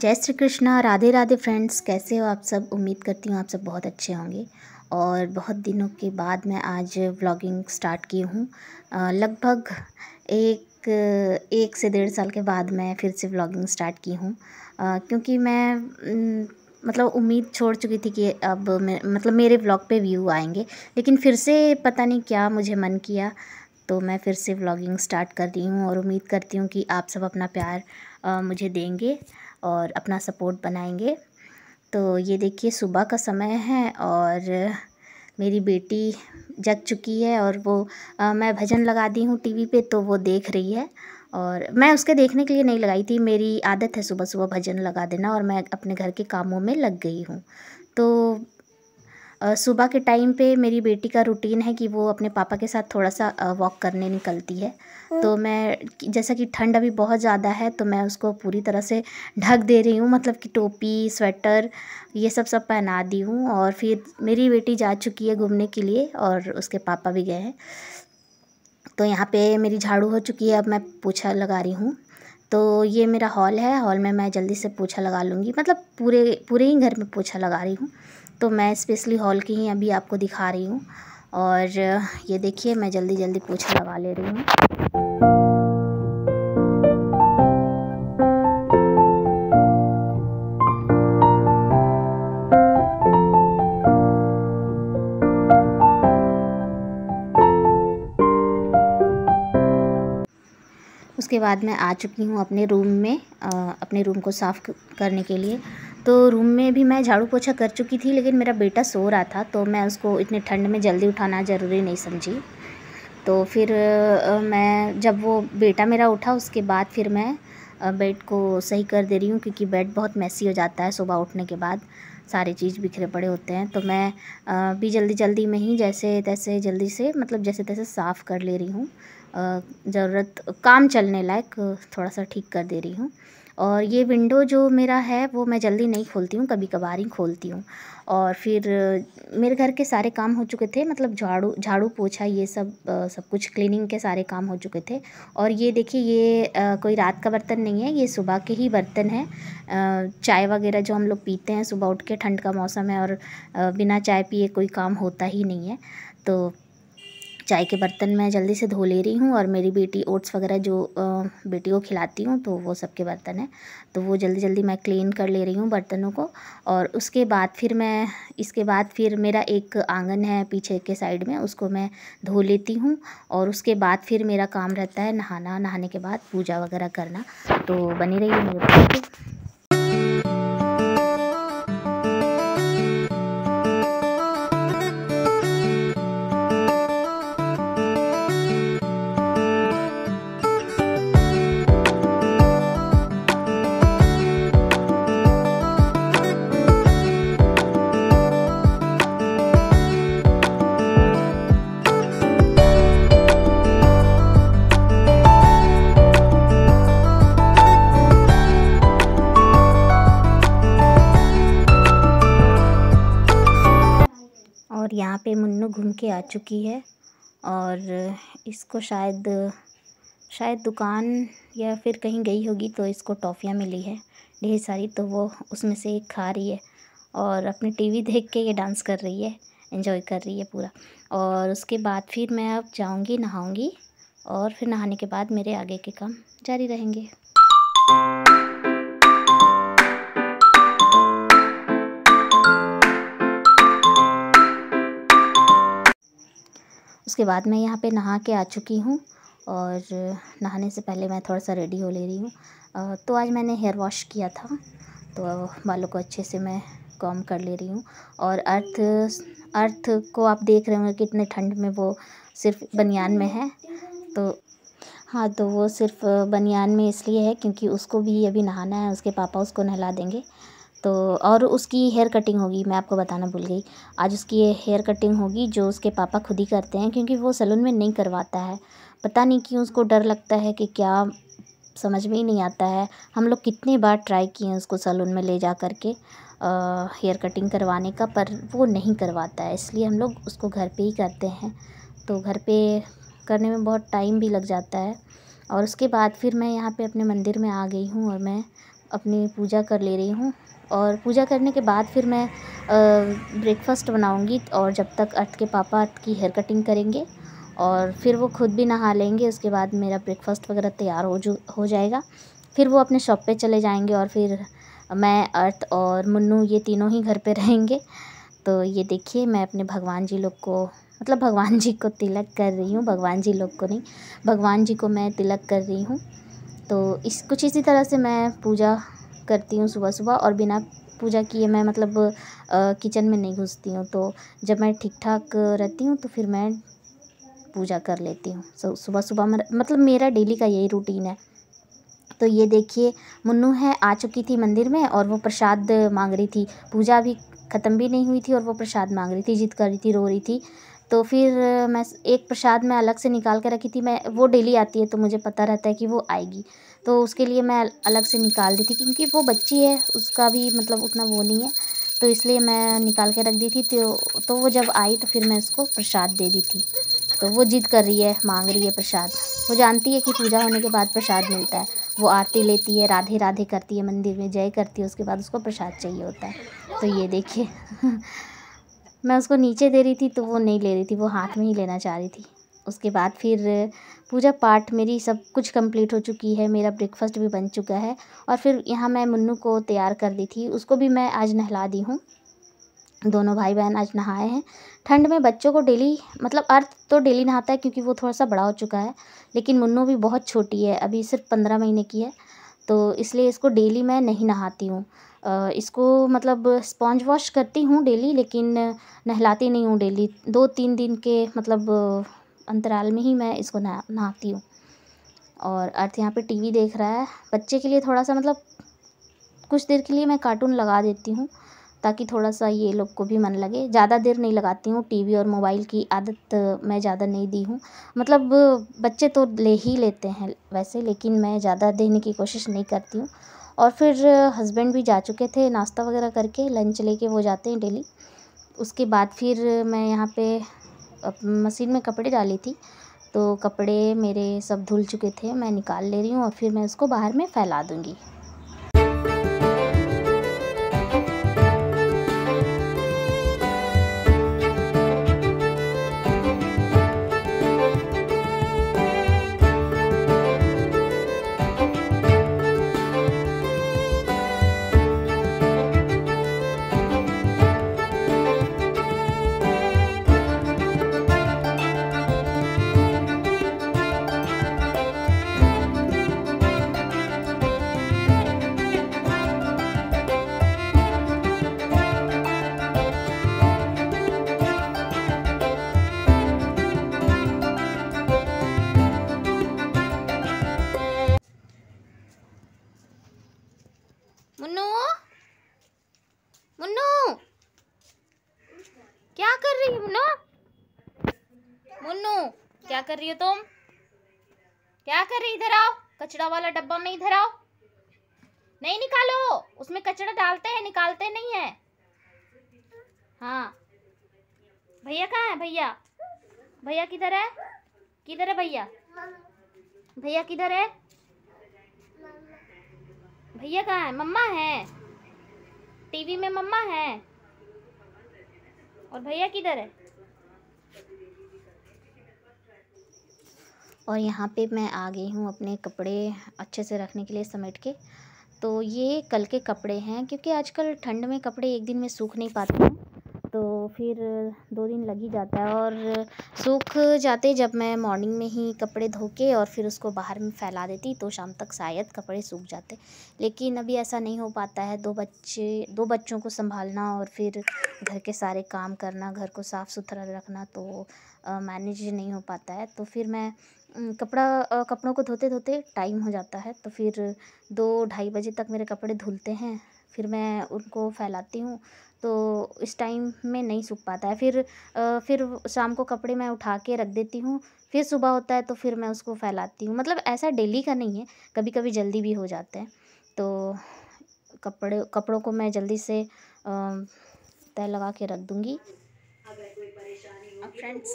जय श्री कृष्णा, राधे राधे फ्रेंड्स। कैसे हो आप सब? उम्मीद करती हूँ आप सब बहुत अच्छे होंगे। और बहुत दिनों के बाद मैं आज व्लॉगिंग स्टार्ट की हूँ। लगभग एक से 1.5 साल के बाद मैं फिर से व्लॉगिंग स्टार्ट की हूँ। क्योंकि मैं मतलब उम्मीद छोड़ चुकी थी कि अब मैं मेरे व्लॉग पे व्यू आएंगे, लेकिन फिर से पता नहीं क्या मुझे मन किया, तो मैं फिर से व्लॉगिंग स्टार्ट कर रही हूँ। और उम्मीद करती हूँ कि आप सब अपना प्यार मुझे देंगे और अपना सपोर्ट बनाएंगे। तो ये देखिए, सुबह का समय है और मेरी बेटी जग चुकी है और वो मैं भजन लगा दी हूँ टीवी पे, तो वो देख रही है। और मैं उसके देखने के लिए नहीं लगाई थी, मेरी आदत है सुबह सुबह भजन लगा देना, और मैं अपने घर के कामों में लग गई हूँ। तो सुबह के टाइम पे मेरी बेटी का रूटीन है कि वो अपने पापा के साथ थोड़ा सा वॉक करने निकलती है। तो मैं, जैसा कि ठंड अभी बहुत ज़्यादा है, तो मैं उसको पूरी तरह से ढक दे रही हूँ, मतलब कि टोपी, स्वेटर, ये सब पहना दी हूँ। और फिर मेरी बेटी जा चुकी है घूमने के लिए और उसके पापा भी गए हैं। तो यहाँ पे मेरी झाड़ू हो चुकी है, अब मैं पोछा लगा रही हूँ। तो ये मेरा हॉल है, हॉल में मैं जल्दी से पोछा लगा लूँगी, मतलब पूरे ही घर में पोछा लगा रही हूँ। तो मैं स्पेशली हॉल की ही अभी आपको दिखा रही हूँ। और ये देखिए, मैं जल्दी जल्दी पोछा लगा ले रही हूँ। उसके बाद मैं आ चुकी हूँ अपने रूम में, अपने रूम को साफ़ करने के लिए। तो रूम में भी मैं झाड़ू पोछा कर चुकी थी, लेकिन मेरा बेटा सो रहा था, तो मैं उसको इतने ठंड में जल्दी उठाना ज़रूरी नहीं समझी। तो फिर मैं, जब वो बेटा मेरा उठा, उसके बाद फिर मैं बेड को सही कर दे रही हूँ, क्योंकि बेड बहुत मैसी हो जाता है सुबह उठने के बाद, सारी चीज़ बिखरे पड़े होते हैं। तो मैं भी जल्दी जल्दी में ही जैसे तैसे जल्दी से, मतलब जैसे तैसे साफ़ कर ले रही हूँ। ज़रूरत काम चलने लायक थोड़ा सा ठीक कर दे रही हूँ। और ये विंडो जो मेरा है वो मैं जल्दी नहीं खोलती हूँ, कभी कभार ही खोलती हूँ। और फिर मेरे घर के सारे काम हो चुके थे, मतलब झाड़ू पोछा ये सब कुछ क्लीनिंग के सारे काम हो चुके थे। और ये देखिए, ये कोई रात का बर्तन नहीं है, ये सुबह के ही बर्तन है। चाय वगैरह जो हम लोग पीते हैं सुबह उठ के, ठंड का मौसम है और बिना चाय पिए कोई काम होता ही नहीं है। तो चाय के बर्तन मैं जल्दी से धो ले रही हूँ। और मेरी बेटी ओट्स वगैरह जो बेटी को खिलाती हूँ, तो वो सब के बर्तन है, तो वो जल्दी जल्दी मैं क्लीन कर ले रही हूँ बर्तनों को। और उसके बाद फिर इसके बाद फिर मेरा एक आंगन है पीछे के साइड में, उसको मैं धो लेती हूँ। और उसके बाद फिर मेरा काम रहता है नहाना, नहाने के बाद पूजा वगैरह करना। तो बनी रहिए मेरे ब्लॉग पे। और यहाँ पे मुन्नू घूम के आ चुकी है, और इसको शायद दुकान या फिर कहीं गई होगी, तो इसको टॉफ़ियाँ मिली है ढेर सारी, तो वो उसमें से एक खा रही है और अपनी टीवी देख के ये डांस कर रही है, एंजॉय कर रही है पूरा। और उसके बाद फिर मैं अब जाऊँगी, नहाऊँगी, और फिर नहाने के बाद मेरे आगे के काम जारी रहेंगे। उसके बाद मैं यहाँ पे नहा के आ चुकी हूँ, और नहाने से पहले मैं थोड़ा सा रेडी हो ले रही हूँ। तो आज मैंने हेयर वॉश किया था, तो बालों को अच्छे से मैं कॉम्ब कर ले रही हूँ। और अर्थ को आप देख रहे होंगे कितने ठंड में वो सिर्फ बनियान में है। तो हाँ, तो वो सिर्फ बनियान में इसलिए है क्योंकि उसको भी अभी नहाना है, उसके पापा उसको नहला देंगे। तो और उसकी हेयर कटिंग होगी, मैं आपको बताना भूल गई। आज उसकी हेयर कटिंग होगी, जो उसके पापा खुद ही करते हैं, क्योंकि वो सैलून में नहीं करवाता है। पता नहीं क्यों उसको डर लगता है कि क्या, समझ में ही नहीं आता है। हम लोग कितनी बार ट्राई किए हैं उसको सैलून में ले जा कर के हेयर कटिंग करवाने का, पर वो नहीं करवाता है, इसलिए हम लोग उसको घर पे ही करते हैं। तो घर पे करने में बहुत टाइम भी लग जाता है। और उसके बाद फिर मैं यहाँ पे अपने मंदिर में आ गई हूँ, और मैं अपनी पूजा कर ले रही हूँ। और पूजा करने के बाद फिर मैं ब्रेकफ़ास्ट बनाऊँगी, और जब तक अर्थ के पापा अर्थ की हेयर कटिंग करेंगे और फिर वो खुद भी नहा लेंगे। उसके बाद मेरा ब्रेकफ़ास्ट वगैरह तैयार हो जाएगा। फिर वो अपने शॉप पे चले जाएंगे और फिर मैं, अर्थ और मुन्नू ये तीनों ही घर पे रहेंगे। तो ये देखिए, मैं अपने भगवान जी लोग को, मतलब भगवान जी को तिलक कर रही हूँ। भगवान जी लोग को नहीं, भगवान जी को मैं तिलक कर रही हूँ। तो कुछ इसी तरह से मैं पूजा करती हूँ सुबह सुबह, और बिना पूजा किए मैं मतलब किचन में नहीं घुसती हूँ। तो जब मैं ठीक ठाक रहती हूँ तो फिर मैं पूजा कर लेती हूँ। सुबह सुबह मतलब मेरा डेली का यही रूटीन है। तो ये देखिए, मुन्नू है आ चुकी थी मंदिर में, और वो प्रसाद मांग रही थी। पूजा अभी ख़त्म भी नहीं हुई थी और वो प्रसाद मांग रही थी, जिद कर रही थी, रो रही थी। तो फिर मैं एक प्रसाद मैं अलग से निकाल के रखी थी। मैं, वो डेली आती है तो मुझे पता रहता है कि वो आएगी, तो उसके लिए मैं अलग से निकाल दी थी, क्योंकि वो बच्ची है, उसका भी मतलब उतना वो नहीं है, तो इसलिए मैं निकाल के रख दी थी। तो वो जब आई तो फिर मैं उसको प्रसाद दे दी थी। तो वो जिद कर रही है, मांग रही है प्रसाद। वो जानती है कि पूजा होने के बाद प्रसाद मिलता है। वो आरती लेती है, राधे राधे करती है, मंदिर में जय करती है, उसके बाद उसको प्रसाद चाहिए होता है। तो ये देखिए मैं उसको नीचे दे रही थी तो वो नहीं ले रही थी, वो हाथ में ही लेना चाह रही थी। उसके बाद फिर पूजा पाठ मेरी सब कुछ कंप्लीट हो चुकी है, मेरा ब्रेकफास्ट भी बन चुका है। और फिर यहाँ मैं मुन्नू को तैयार कर दी थी, उसको भी मैं आज नहला दी हूँ। दोनों भाई बहन आज नहाए हैं। ठंड में बच्चों को डेली, मतलब अर्थ तो डेली नहाता है क्योंकि वो थोड़ा सा बड़ा हो चुका है, लेकिन मुन्नू भी बहुत छोटी है, अभी सिर्फ 15 महीने की है, तो इसलिए इसको डेली मैं नहीं नहाती हूँ। इसको मतलब स्पॉन्ज वॉश करती हूँ डेली, लेकिन नहलाती नहीं हूँ डेली। 2-3 दिन के मतलब अंतराल में ही मैं इसको नहाती हूँ। और अर्थ यहाँ पे टीवी देख रहा है। बच्चे के लिए थोड़ा सा मतलब कुछ देर के लिए मैं कार्टून लगा देती हूँ, ताकि थोड़ा सा ये लोग को भी मन लगे। ज़्यादा देर नहीं लगाती हूँ, टीवी और मोबाइल की आदत मैं ज़्यादा नहीं दी हूँ। मतलब बच्चे तो ले ही लेते हैं वैसे, लेकिन मैं ज़्यादा देने की कोशिश नहीं करती हूँ। और फिर हस्बैंड भी जा चुके थे नाश्ता वगैरह करके, लंच लेके वो जाते हैं डेली। उसके बाद फिर मैं यहाँ पे मशीन में कपड़े डाली थी, तो कपड़े मेरे सब धुल चुके थे, मैं निकाल ले रही हूँ और फिर मैं उसको बाहर में फैला दूँगी। मुन्नू, मुन्नू, क्या कर रही हो मुन्नू? मुन्नू, क्या कर रही हो तुम? क्या कर रही? इधर आओ, कचरा वाला डब्बा में इधर आओ। नहीं निकालो, उसमें कचरा डालते हैं, निकालते नहीं है। हाँ, भैया कहाँ है? भैया, भैया किधर है? किधर है भैया? भैया किधर है? भैया कहाँ है? मम्मा है, टीवी में मम्मा है। और भैया किधर है? और यहाँ पे मैं आ गई हूँ अपने कपड़े अच्छे से रखने के लिए समेट के। तो ये कल के कपड़े हैं, क्योंकि आजकल ठंड में कपड़े एक दिन में सूख नहीं पाते हैं, तो फिर 2 दिन लग ही जाता है। और सूख जाते जब मैं मॉर्निंग में ही कपड़े धो के और फिर उसको बाहर में फैला देती, तो शाम तक शायद कपड़े सूख जाते। लेकिन अभी ऐसा नहीं हो पाता है, 2 बच्चों को संभालना और फिर घर के सारे काम करना, घर को साफ़ सुथरा रखना, तो मैनेज नहीं हो पाता है। तो फिर मैं कपड़ों को धोते धोते टाइम हो जाता है, तो फिर 2-2:30 बजे तक मेरे कपड़े धुलते हैं, फिर मैं उनको फैलाती हूँ, तो इस टाइम में नहीं सूख पाता है। फिर शाम को कपड़े मैं उठा के रख देती हूँ, फिर सुबह होता है तो फिर मैं उसको फैलाती हूँ। मतलब ऐसा डेली का नहीं है, कभी कभी जल्दी भी हो जाते हैं। तो कपड़ों को मैं जल्दी से तय लगा के रख दूँगी। अब फ्रेंड्स,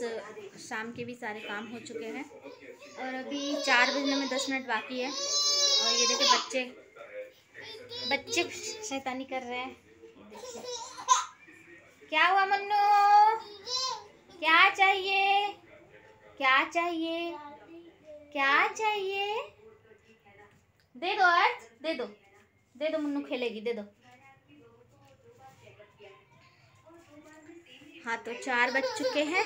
शाम के भी सारे काम हो चुके हैं और अभी 4 बजने में 10 मिनट बाकी है। और ये देखिए, बच्चे बच्चे शैतानी कर रहे हैं। क्या हुआ मन्नू? क्या चाहिए? क्या चाहिए? क्या चाहिए? दे दो अर्थ, दे दो, दे दो, मुन्नू खेलेगी, दे दो। हाँ तो 4 बज चुके हैं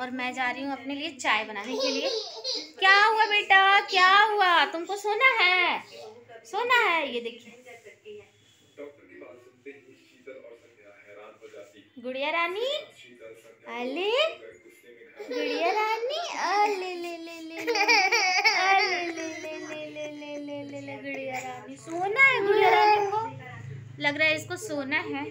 और मैं जा रही हूँ अपने लिए चाय बनाने के लिए। क्या हुआ बेटा, क्या हुआ? तुमको सोना है? सोना है? ये देखिए गुड़िया रानी, अले गुड़िया रानी, अले ले ले ले ले, अले ले ले ले ले ले ले ले ले, गुड़िया रानी सोना है। गुड़िया रानी को लग रहा है इसको सोना है,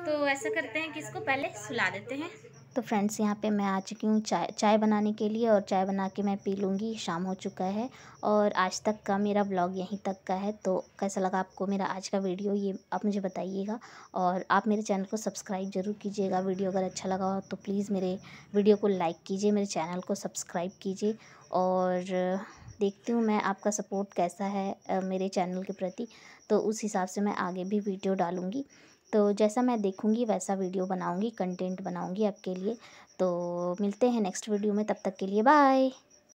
तो ऐसा करते हैं कि इसको पहले सुला देते हैं। तो फ्रेंड्स यहाँ पे मैं आ चुकी हूँ चाय बनाने के लिए, और चाय बना के मैं पी लूँगी। शाम हो चुका है और आज तक का मेरा व्लॉग यहीं तक का है। तो कैसा लगा आपको मेरा आज का वीडियो, ये आप मुझे बताइएगा। और आप मेरे चैनल को सब्सक्राइब ज़रूर कीजिएगा। वीडियो अगर अच्छा लगा हो तो प्लीज़ मेरे वीडियो को लाइक कीजिए, मेरे चैनल को सब्सक्राइब कीजिए। और देखती हूँ मैं आपका सपोर्ट कैसा है मेरे चैनल के प्रति, तो उस हिसाब से मैं आगे भी वीडियो डालूँगी। तो जैसा मैं देखूँगी वैसा वीडियो बनाऊँगी, कंटेंट बनाऊँगी आपके लिए। तो मिलते हैं नेक्स्ट वीडियो में, तब तक के लिए बाय।